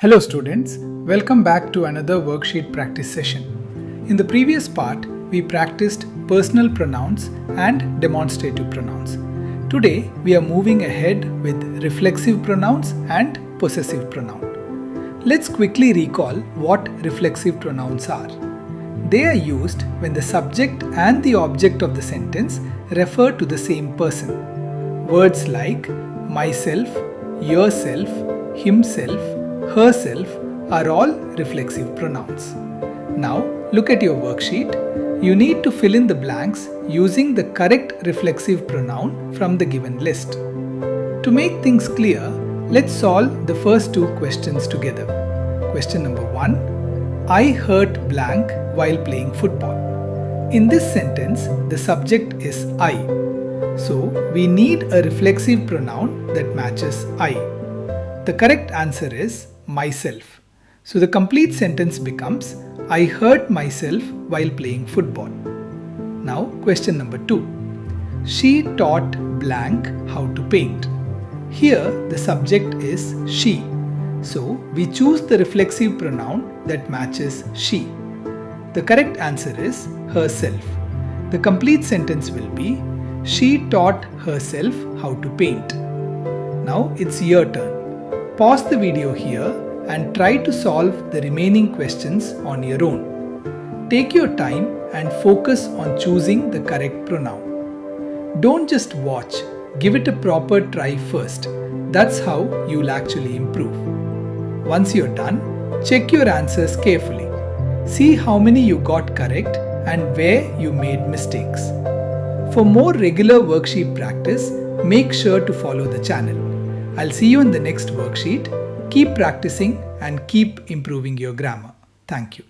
Hello students, welcome back to another worksheet practice session. In the previous part, we practiced personal pronouns and demonstrative pronouns. Today, we are moving ahead with reflexive pronouns and possessive pronoun. Let's quickly recall what reflexive pronouns are. They are used when the subject and the object of the sentence refer to the same person. Words like myself, yourself, himself, herself are all reflexive pronouns. Now look at your worksheet. You need to fill in the blanks using the correct reflexive pronoun from the given list. To make things clear, let's solve the first two questions together. Question number 1. I hurt blank while playing football. In this sentence, the subject is I. So we need a reflexive pronoun that matches I. The correct answer is myself. So the complete sentence becomes I hurt myself while playing football. Now question number 2. She taught blank how to paint. Here the subject is she. So we choose the reflexive pronoun that matches she. The correct answer is herself. The complete sentence will be she taught herself how to paint. Now it's your turn. Pause the video here and try to solve the remaining questions on your own. Take your time and focus on choosing the correct pronoun. Don't just watch, give it a proper try first. That's how you'll actually improve. Once you're done, check your answers carefully. See how many you got correct and where you made mistakes. For more regular worksheet practice, make sure to follow the channel. I'll see you in the next worksheet. Keep practicing and keep improving your grammar. Thank you.